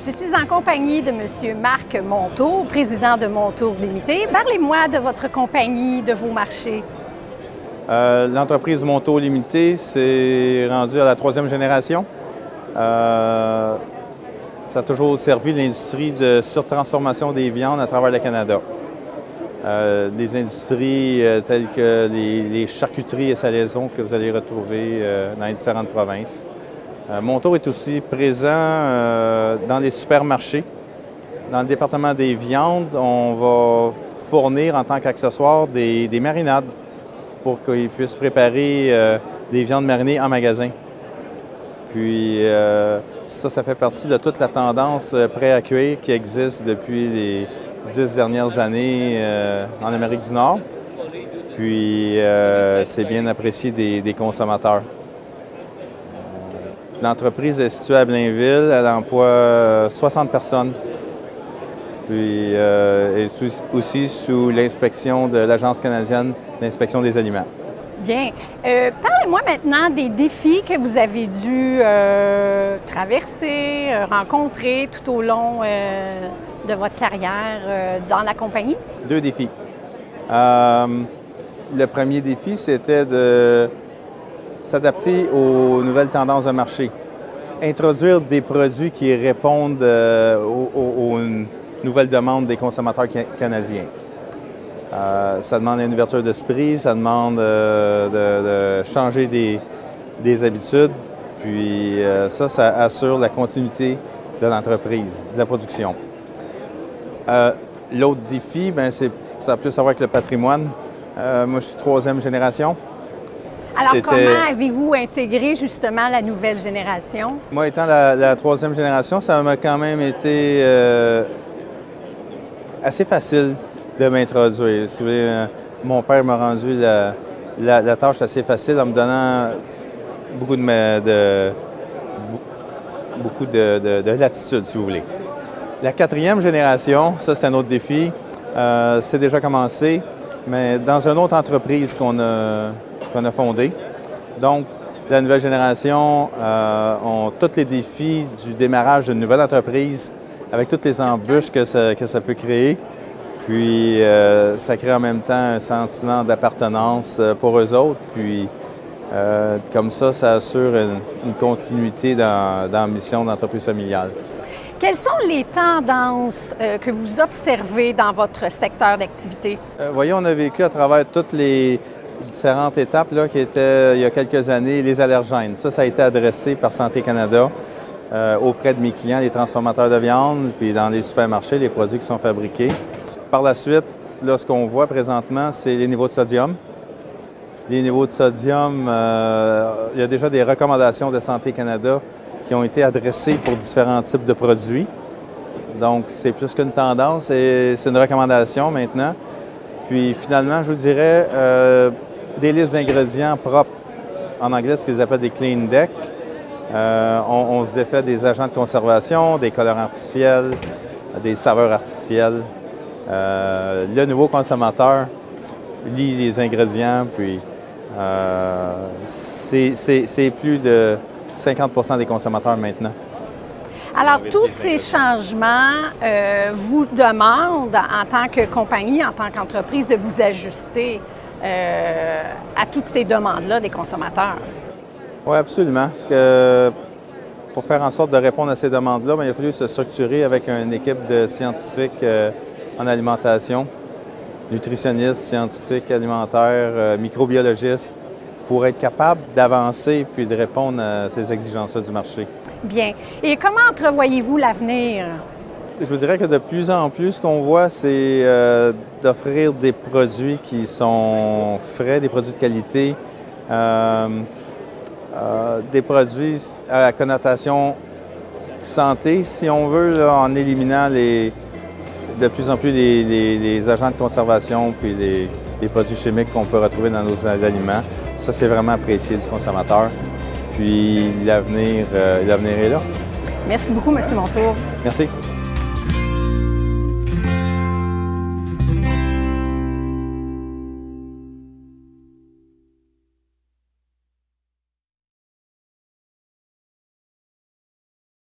Je suis en compagnie de M. Marc Montour, président de Montour Limité. Parlez-moi de votre compagnie, de vos marchés. L'entreprise Montour Limité s'est rendue à la 3e génération. Ça a toujours servi l'industrie de surtransformation des viandes à travers le Canada. Des industries telles que les charcuteries et salaisons que vous allez retrouver dans les différentes provinces. Montour est aussi présent dans les supermarchés. Dans le département des viandes, on va fournir en tant qu'accessoire des marinades pour qu'ils puissent préparer des viandes marinées en magasin. Puis ça fait partie de toute la tendance prêt à cuire qui existe depuis les 10 dernières années en Amérique du Nord. Puis c'est bien apprécié des consommateurs. L'entreprise est située à Blainville, elle emploie 60 personnes. Puis elle est aussi sous l'inspection de l'Agence canadienne d'inspection des aliments. Bien. Parlez-moi maintenant des défis que vous avez dû traverser, rencontrer tout au long de votre carrière dans la compagnie. 2 défis. Le premier défi, c'était de s'adapter aux nouvelles tendances de marché. Introduire des produits qui répondent aux nouvelles demandes des consommateurs canadiens. Ça demande une ouverture d'esprit, ça demande de changer des habitudes, puis ça assure la continuité de l'entreprise, de la production. L'autre défi, ça a plus à voir avec le patrimoine. Moi, je suis 3e génération. Alors, comment avez-vous intégré justement la nouvelle génération? Moi, étant la 3e génération, ça m'a quand même été assez facile de m'introduire. Si vous voulez, mon père m'a rendu la tâche assez facile en me donnant beaucoup de latitude, si vous voulez. La 4e génération, ça c'est un autre défi. C'est déjà commencé, mais dans une autre entreprise qu'on a fondée. Donc, la nouvelle génération ont tous les défis du démarrage d'une nouvelle entreprise avec toutes les embûches que ça peut créer. Puis, ça crée en même temps un sentiment d'appartenance pour eux autres. Puis, comme ça assure une continuité dans la mission d'entreprise familiale. Quelles sont les tendances que vous observez dans votre secteur d'activité? Voyez, on a vécu à travers toutes les différentes étapes là, qui étaient, il y a quelques années, les allergènes. Ça a été adressé par Santé Canada auprès de mes clients, les transformateurs de viande, puis dans les supermarchés, les produits qui sont fabriqués. Par la suite, là, ce qu'on voit présentement, c'est les niveaux de sodium. Les niveaux de sodium, il y a déjà des recommandations de Santé Canada qui ont été adressées pour différents types de produits. Donc, c'est plus qu'une tendance, c'est une recommandation maintenant. Puis, finalement, je vous dirais, des listes d'ingrédients propres, en anglais, ce qu'ils appellent des clean deck. On se défait des agents de conservation, des colorants artificiels, des saveurs artificielles. Le nouveau consommateur lit les ingrédients, puis c'est plus de 50% des consommateurs maintenant. Alors, tous ces changements vous demandent, en tant que compagnie, en tant qu'entreprise, de vous ajuster à toutes ces demandes-là des consommateurs. Oui, absolument. Parce que pour faire en sorte de répondre à ces demandes-là, il a fallu se structurer avec une équipe de scientifiques en alimentation, nutritionnistes, scientifiques alimentaires, microbiologistes, pour être capable d'avancer puis de répondre à ces exigences-là du marché. Bien. Et comment entrevoyez-vous l'avenir? Je vous dirais que de plus en plus, ce qu'on voit, c'est d'offrir des produits qui sont frais, des produits de qualité, des produits à connotation santé, si on veut, là, en éliminant de plus en plus les agents de conservation puis les produits chimiques qu'on peut retrouver dans nos aliments. Ça, c'est vraiment apprécié du consommateur. Puis l'avenir est là. Merci beaucoup, M. Montour. Merci.